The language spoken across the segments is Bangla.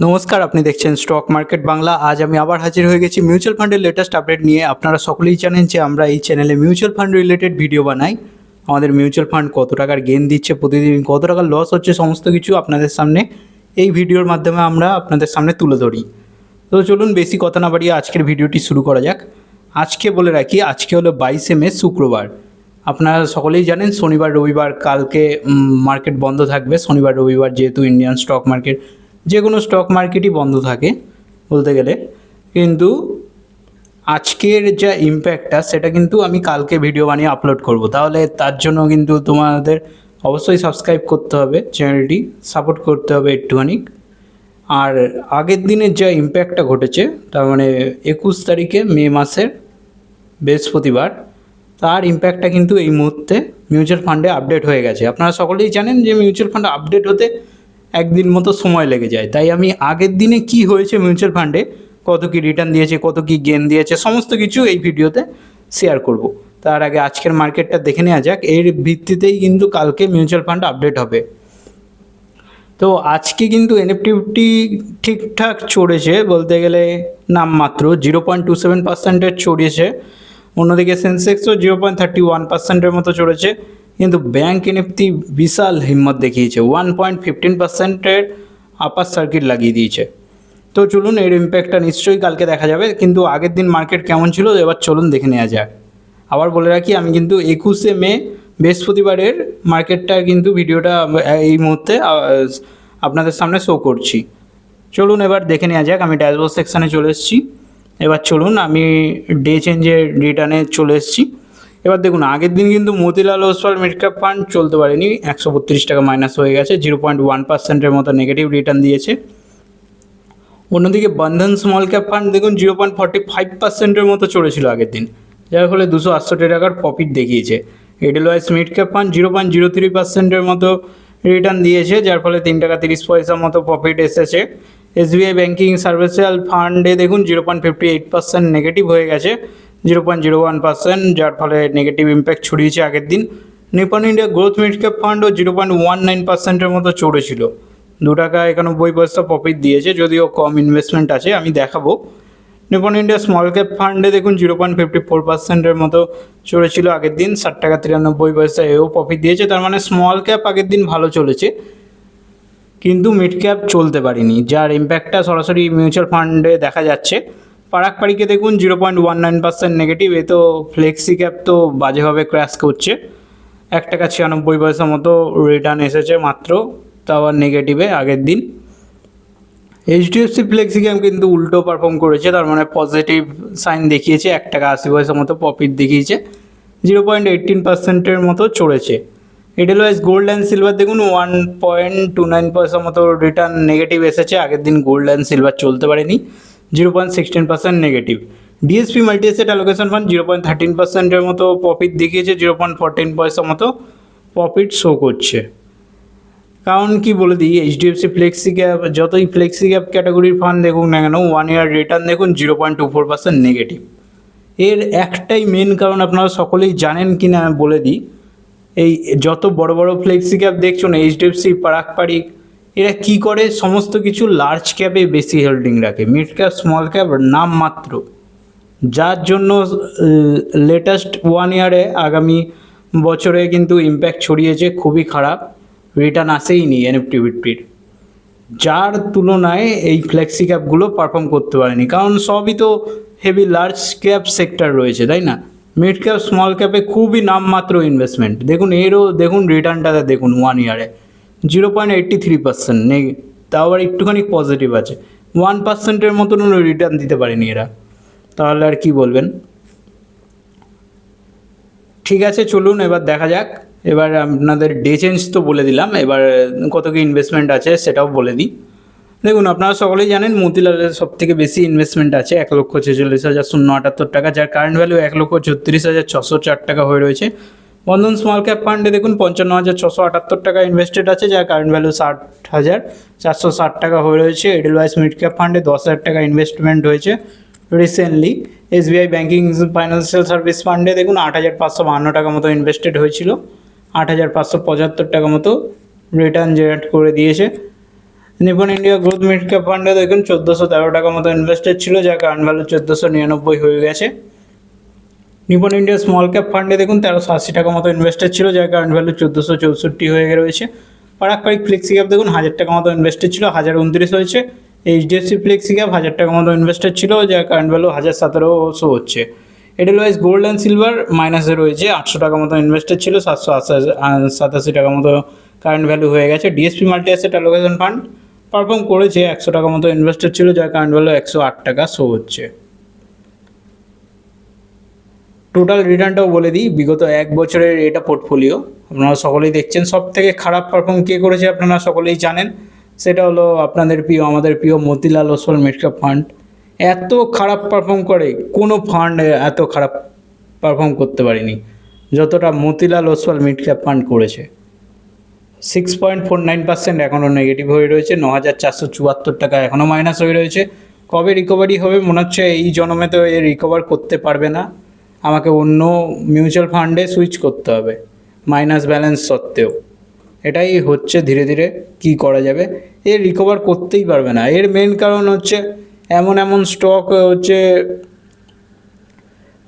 নমস্কার, আপনি দেখছেন স্টক মার্কেট বাংলা। আজ আমি আবার হাজির হয়ে গেছি মিউচুয়াল ফান্ডের লেটেস্ট আপডেট নিয়ে। আপনারা সকলেই জানেন যে আমরা এই চ্যানেলে মিউচুয়াল ফান্ড রিলেটেড ভিডিও বানাই। আমাদের মিউচুয়াল ফান্ড কত টাকার গেইন দিচ্ছে, প্রতিদিন কত টাকার লস হচ্ছে, সমস্ত কিছু আপনাদের সামনে এই ভিডিওর মাধ্যমে আমরা আপনাদের সামনে তুলে ধরি। তো চলুন বেশি কথা না বাড়িয়ে আজকের ভিডিওটি শুরু করা যাক। আজকে বলে রাখি, আজকে হলো 22শে মে, শুক্রবার। আপনারা সকলেই জানেন শনিবার রবিবার কালকে মার্কেট বন্ধ থাকবে। শনিবার রবিবার যেহেতু ইন্ডিয়ান স্টক মার্কেট, যে কোনো স্টক মার্কেটই বন্ধ থাকে বলতে গেলে, কিন্তু আজকের যা ইম্প্যাক্টটা সেটা কিন্তু আমি কালকে ভিডিও বানিয়ে আপলোড করব। তাহলে তার জন্য কিন্তু তোমাদের অবশ্যই সাবস্ক্রাইব করতে হবে, চ্যানেলটি সাপোর্ট করতে হবে একটুখানি। আর আগের দিনের যা ইম্প্যাক্টটা ঘটেছে, তার মানে 21 তারিখে মে মাসের বৃহস্পতিবার, তার ইম্প্যাক্টটা কিন্তু এই মুহূর্তে মিউচুয়াল ফান্ডে আপডেট হয়ে গেছে। আপনারা সকলেই জানেন যে মিউচুয়াল ফান্ড আপডেট হতে একদিন মতো সময় লেগে যায়। তাই আমি আগের দিনে কি হয়েছে মিউচুয়াল ফান্ডে, কত কি রিটার্ন দিয়েছে, কত কি গেন দিয়েছে, সমস্ত কিছু এই ভিডিওতে শেয়ার করব। তার আগে আজকের মার্কেটটা দেখে নেওয়া যাক। এর ভিত্তিতেই কিন্তু কালকে মিউচুয়াল ফান্ড আপডেট হবে। তো আজকে কিন্তু এনএফটি ঠিকঠাক চড়েছে বলতে গেলে, নামমাত্র 0.27% চড়িয়েছে। অন্যদিকে সেন্সেক্সও 0.31%-এর মতো চড়েছে। কিন্তু ব্যাঙ্ক এনএফটি বিশাল হিম্মত দেখিয়েছে, 1.15%-এর আপার সার্কিট লাগিয়ে দিয়েছে। তো চলুন এর ইম্প্যাক্টটা নিশ্চয়ই কালকে দেখা যাবে। কিন্তু আগের দিন মার্কেট কেমন ছিল এবার চলুন দেখে নেওয়া যাক। আবার বলে রাখি, আমি কিন্তু 21শে মে বৃহস্পতিবারের মার্কেটটা কিন্তু ভিডিওটা এই মুহূর্তে আপনাদের সামনে শো করছি। চলুন এবার দেখে নেওয়া যাক। আমি ড্যাশবোর্ড সেকশানে চলে এসেছি। এবার চলুন আমি ডে চেঞ্জের রিটার্নে চলে এসেছি। এবার দেখুন, আগের দিন কিন্তু Motilal Oswal mid cap fund চলতে পারেনি, 132 টাকা মাইনাস হয়ে গেছে, 0.1%-এর মতো নেগেটিভ রিটার্ন দিয়েছে। অন্যদিকে বন্ধন স্মল ক্যাপ ফান্ড দেখুন 0.45%-এর মতো চড়েছিল আগের দিন, যার ফলে 268 টাকার প্রফিট দেখিয়েছে। এডেলওয়াইস মিড ক্যাপ ফান্ড 0.03%-এর মতো রিটার্ন দিয়েছে, যার ফলে 3 টাকা 30 পয়সার মতো প্রফিট এসেছে। এসবিআই ব্যাঙ্কিং সার্ভিসিয়াল ফান্ডে দেখুন 0.58% নেগেটিভ হয়ে গেছে, 0.01%, যার ফলে নেগেটিভ ইম্প্যাক্ট ছড়িয়েছে আগের দিন। Nippon India growth mid cap ফান্ডও 0.19%-এর মতো চড়েছিল, 2 টাকা 91 পয়সা প্রফিট দিয়েছে, যদিও কম ইনভেস্টমেন্ট আছে, আমি দেখাবো। নিপন ইন্ডিয়া স্মল ক্যাপ ফান্ডে দেখুন 0.54%-এর মতো চড়েছিল আগের দিন, 60 টাকা 93 পয়সা এও প্রফিট দিয়েছে। তার মানে স্মল ক্যাপ আগের দিন ভালো চলেছে, কিন্তু মিড ক্যাপ চলতে পারেনি, যার ইম্প্যাক্টটা সরাসরি মিউচুয়াল ফান্ডে দেখা যাচ্ছে। পারাক পাড়িকে দেখুন 0.19% নেগেটিভ, এ তো ফ্লেক্সি ক্যাপ তো বাজেভাবে ক্র্যাশ করছে, 1 টাকা 96 পয়সা মতো রিটার্ন এসেছে মাত্র, তাও আর নেগেটিভে আগের দিন। এইচডিএফসি ফ্লেক্সি ক্যাপ কিন্তু উল্টো পারফর্ম করেছে, তার মানে পজিটিভ সাইন দেখিয়েছে, 1 টাকা 80 পয়সা মতো প্রফিট দেখিয়েছে, 0.18%-এর মতো চড়েছে। এডেলওয়াইজ গোল্ড অ্যান্ড সিলভার দেখুন 1.29 পয়সা মতো রিটার্ন নেগেটিভ এসেছে, আগের দিন গোল্ড অ্যান্ড সিলভার চলতে পারেনি, 0.16% negative. DSP multi asset allocation fund 0.13%-এর মতো প্রফিট দেখিয়েছে, 0.14 পয়সা মতো প্রফিট শো করছে। কারণ কি বলে দিই, এইচডিএফসি ফ্লেক্সি ক্যাপ, যতই ফ্লেক্সি ক্যাপ ক্যাটাগরির ফান্ড দেখুন না কেন, 1 ইয়ার রিটার্ন দেখুন 0.24% নেগেটিভ। এর একটাই মেন কারণ আপনারা সকলেই জানেন কি না বলে দিই, এই যত বড় বড় ফ্লেক্সি ক্যাপ দেখছো না, এইচডিএফসি, পারাক পাড়িক, এরা কি করে, সমস্ত কিছু লার্জ ক্যাপে বেশি হোল্ডিং রাখে, মিড ক্যাপ স্মল ক্যাপ নাম মাত্র, যার জন্য লেটেস্ট 1 ইয়ারে আগামী বছরে কিন্তু ইম্প্যাক্ট ছড়িয়েছে, খুবই খারাপ, রিটার্ন আসেই নি এনএফটি ভিত্তির, যার তুলনায় এই ফ্লেক্সি ক্যাপগুলো পারফর্ম করতে পারেনি, কারণ সবই তো হেভি লার্জ ক্যাপ সেক্টর রয়েছে, তাই না? মিড ক্যাপ স্মল ক্যাপে খুবই নামমাত্র ইনভেস্টমেন্ট। দেখুন এরও দেখুন রিটার্নটা দেখুন 1 ইয়ারে 0.83%, তাও আবার একটুখানি পজিটিভ আছে, 1%-এর মতন রিটার্ন দিতে পারেনি এরা, তাহলে আর কি বলবেন। ঠিক আছে, চলুন এবার দেখা যাক। এবার আপনাদের ডে চেঞ্জ তো বলে দিলাম, এবার কত কি ইনভেস্টমেন্ট আছে সেটাও বলে দিই। দেখুন আপনারা সকলেই জানেন মতিলালের সব থেকে বেশি ইনভেস্টমেন্ট আছে, 1,46,078 টাকা, যার কারেন্ট ভ্যালু 1,36,604 টাকা হয়ে রয়েছে। বন্ধন স্মল ক্যাপ ফান্ডে দেখুন 55,678 টাকা ইনভেস্টেড আছে, যার কারেন্ট ভ্যালু 60,460 টাকা হয়ে রয়েছে। এডেলওয়াইস মিড ক্যাপ ফান্ডে 10,000 টাকা ইনভেস্টমেন্ট হয়েছে recently. SBI banking financial service ফান্ডে দেখুন 8,552 টাকা মতো ইনভেস্টেড হয়েছিল, 8,575 টাকা মতো রিটার্ন জেনারেট করে দিয়েছে। Nippon India growth mid cap ফান্ডে দেখুন 1413 টাকা মতো ইনভেস্টেড ছিল, যার কারেন্ট ভ্যালু 1499 হয়ে গেছে। নিপন ইন্ডিয়া স্মল ক্যাপ ফান্ডে দেখুন 1380 টাকা মতো ইনভেস্টেড ছিল, যার কারেন্ট ভ্যালু 1464 হয়ে রয়েছে। পারাকপারিক ফ্লেক্সি ক্যাপ দেখুন 1000 টাকা মতো ইনভেস্টেড ছিল, 1029 হয়েছে। এইচডিএফসি ফ্লেক্সি ক্যাপ 1000 টাকা মতো ইনভেস্টেড ছিল, যার কারেন্ট ভ্যালু 1017 হচ্ছে। এডেলওয়াইজ গোল্ড অ্যান্ড সিলভার মাইনাসে রয়েছে, 800 টাকা মতো ইনভেস্টেড ছিল, 787 টাকা মতো কারেন্ট ভ্যালু হয়ে গেছে। DSP multi asset allocation fund perform করেছে, 100 টাকা মতো ইনভেস্টেড ছিল, যার কারেন্ট ভ্যালু 108 টাকা হচ্ছে। টোটাল রিটার্নটাও বলে দিই, বিগত 1 বছরের এটা পোর্টফোলিও আপনারা সকলেই দেখছেন। সব থেকে খারাপ পারফর্ম কে করেছে আপনারা সকলেই জানেন, সেটা হলো আপনাদের প্রিয়, আমাদের প্রিয় Motilal Oswal mid cap fund. এত খারাপ পারফর্ম করে কোনো ফান্ড এত খারাপ পারফর্ম করতে পারেনি যতটা Motilal Oswal mid cap fund করেছে। 6.49% এখনও নেগেটিভ হয়ে রয়েছে, 9474 টাকা এখনও মাইনাস হয়ে রয়েছে। কবে রিকভারি হবে মনে হচ্ছে এই জন্মে তো এ রিকভার করতে পারবে না, আমাকে অন্য মিউচুয়াল ফান্ডে সুইচ করতে হবে মাইনাস ব্যালেন্স সত্ত্বেও। এটাই হচ্ছে, ধীরে ধীরে কি করা যাবে, এর রিকভার করতেই পারবে না। এর মেন কারণ হচ্ছে এমন স্টক হচ্ছে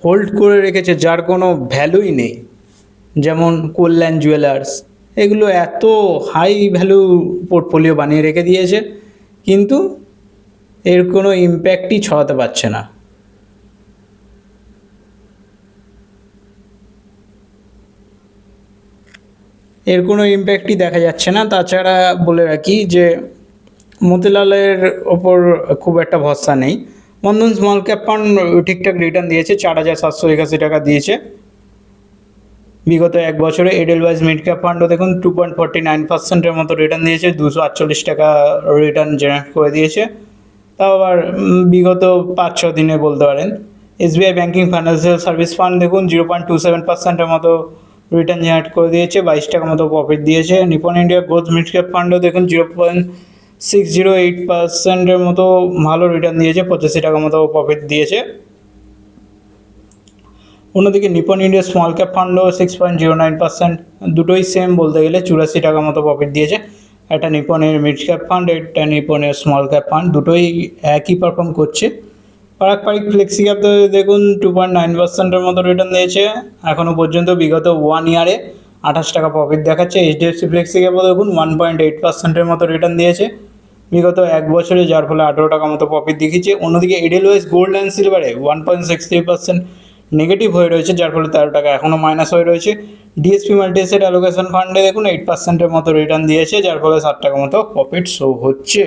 হোল্ড করে রেখেছে যার কোনো ভ্যালুই নেই, যেমন কল্যাণ জুয়েলার্স, এগুলো এত হাই ভ্যালু পোর্টফোলিও বানিয়ে রেখে দিয়েছে, কিন্তু এর কোনো ইম্প্যাক্টই ছড়াতে পারছে না। এর কোনো ইম্প্যাক্টই দেখা যাচ্ছে না। তাছাড়া বলে রাখি যে মতিলালের ওপর খুব একটা ভরসা নেই। বন্ধন স্মল ক্যাপ ফান্ড ঠিকঠাক রিটার্ন দিয়েছে, 4781 টাকা দিয়েছে বিগত 1 বছরে। এডেলওয়াইজ মিড ক্যাপ ফান্ডও দেখুন 2.49%-এর মতো রিটার্ন দিয়েছে, 248 টাকা রিটার্ন জেনারেট করে দিয়েছে, তাও আবার বিগত 5-6 দিনে বলতে পারেন। SBI banking financial service fund দেখুন 0.27%-এর মতো রিটার্ন জেনারেট করে দিয়েছে, 22 টাকা মতো প্রফিট দিয়েছে। Nippon India growth mid cap ফান্ডও দেখুন 0.608%-এর মতো ভালো রিটার্ন দিয়েছে, 85 টাকা মতো প্রফিট দিয়েছে। অন্যদিকে নিপন ইন্ডিয়া স্মল ক্যাপ ফান্ডও 6.09%, দুটোই সেম বলতে গেলে, 84 টাকা মতো প্রফিট দিয়েছে। একটা নিপনের মিড ক্যাপ ফান্ড, একটা নিপনের স্মল ক্যাপ ফান্ড, দুটোই একই পারফর্ম করছে। পারাকপারিক ফ্লেক্সি ক্যাপ দেখুন 2.9%-এর মতো রিটার্ন দিয়েছে এখনও পর্যন্ত, বিগত 1 ইয়ারে 28 টাকা প্রফিট দেখাচ্ছে। এইচডিএফসি ফ্লেক্সি ক্যাপও দেখুন 1.8%-এর মতো রিটার্ন দিয়েছে বিগত 1 বছরে, যার ফলে 18 টাকা মতো প্রফিট দেখিয়েছে। অন্যদিকে এডেলওয়াইজ গোল্ড অ্যান্ড সিলভারে 1.63% নেগেটিভ হয়ে রয়েছে, যার ফলে 13 টাকা এখনও মাইনাস হয়ে রয়েছে। ডিএসপি মাল্টি অ্যাসেট অ্যালোকেশন ফান্ডে দেখুন 8%-এর মতো রিটার্ন দিয়েছে, যার ফলে 7 টাকা মতো প্রফিট শো হচ্ছে।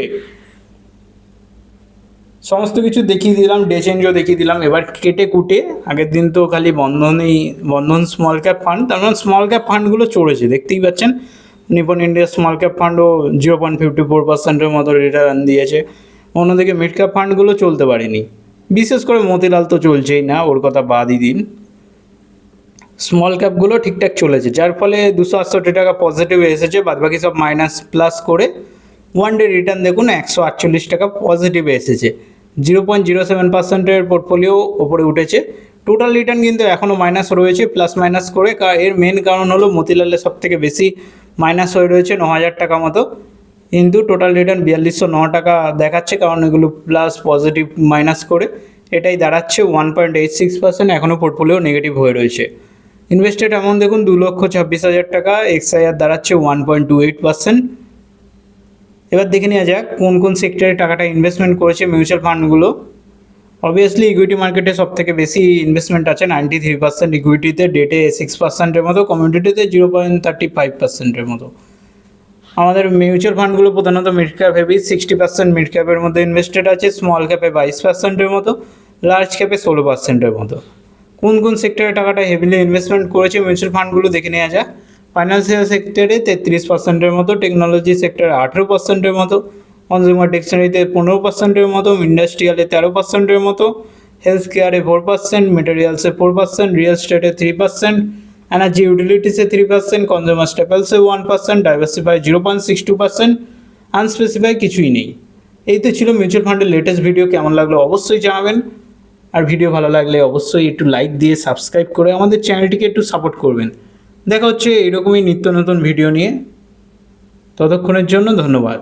সমস্ত কিছু দেখিয়ে দিলাম, ডে চেঞ্জও দেখিয়ে দিলাম। এবার কেটে কুটে, আগের দিন তো খালি বন্ধন স্মল ক্যাপ ফান্ড, তার মানে স্মল ক্যাপ ফান্ডগুলো চড়েছে, দেখতেই পাচ্ছেন। নিপন ইন্ডিয়া স্মল ক্যাপ ফান্ডও 0.54%-এর মতো রিটার্ন দিয়েছে। অন্যদিকে মিড ক্যাপ ফান্ডগুলো চলতে পারেনি, বিশেষ করে মতিলাল তো চলছেই না, ওর কথা বাদই দিন। স্মল ক্যাপগুলো ঠিকঠাক চলেছে, যার ফলে 268 টাকা পজিটিভ এসেছে, বাদবাকি সব মাইনাস প্লাস করে। ওয়ান ডে রিটার্ন দেখুন 148 টাকা পজিটিভে এসেছে, 0.07%-এর পোর্টফোলিও ওপরে উঠেছে। টোটাল রিটার্ন কিন্তু এখনও মাইনাস রয়েছে, প্লাস মাইনাস করে। এর মেন কারণ হলো মতিলালের সব থেকে বেশি মাইনাস হয়ে রয়েছে 9000 টাকা মতো, কিন্তু টোটাল রিটার্ন 4209 টাকা দেখাচ্ছে, কারণ এগুলো প্লাস পজিটিভ মাইনাস করে এটাই দাঁড়াচ্ছে 1.86%। এখনও পোর্টফোলিও নেগেটিভ হয়ে রয়েছে। ইনভেস্টেড অ্যামাউন্ট দেখুন 2,26,000 টাকা, এক্সআইআর দাঁড়াচ্ছে 1.28%। এবার দেখে নেওয়া যাক কোন কোন সেক্টরে টাকাটা ইনভেস্টমেন্ট করেছে মিউচুয়াল ফান্ডগুলো। অবভিয়াসলি ইকুইটি মার্কেটে সব থেকে বেশি ইনভেস্টমেন্ট আছে, 93% ইকুইটিতে, ডেটে 6%-এর মতো, কমিউনিটিতে 0.35%-এর মতো। আমাদের মিউচুয়াল ফান্ডগুলো প্রধানত মিড ক্যাপ হেভি, 60% মিড ক্যাপের মধ্যে ইনভেস্টেড আছে, স্মল ক্যাপে 22%-এর মতো, লার্জ ক্যাপে 16%-এর মতো। কোন কোন সেক্টরে টাকাটা হেভিলি ইনভেস্টমেন্ট করেছে মিউচুয়াল ফান্ডগুলো দেখে নেওয়া যায়। ফাইন্যান্সিয়াল সেক্টরে 33%-এর মতো, টেকনোলজি সেক্টরে 18%-এর মতো, কনজিউমার ডিকশনারিতে 15%-এর মতো, ইন্ডাস্ট্রিয়ালে 13%-এর মতো, হেলথ কেয়ারে 4%, মেটেরিয়ালসে 4%, রিয়েল স্টেটে 3%, এনার্জি ইউটিলিটিসে 3%, কনজিউমার স্টেপলসে 1%, ডাইভার্সিফাই 0.62%, আনস্পেসিফাই কিছুই নেই। এই তো ছিল মিউচুয়াল ফান্ডের লেটেস্ট ভিডিও। কেমন লাগলো অবশ্যই জানাবেন, আর ভিডিও ভালো লাগলে অবশ্যই একটু লাইক দিয়ে সাবস্ক্রাইব করে আমাদের চ্যানেলটিকে একটু সাপোর্ট করবেন। দেখা হচ্ছে এরকমই নিত্য নতুন ভিডিও নিয়ে, ততক্ষণের জন্য ধন্যবাদ।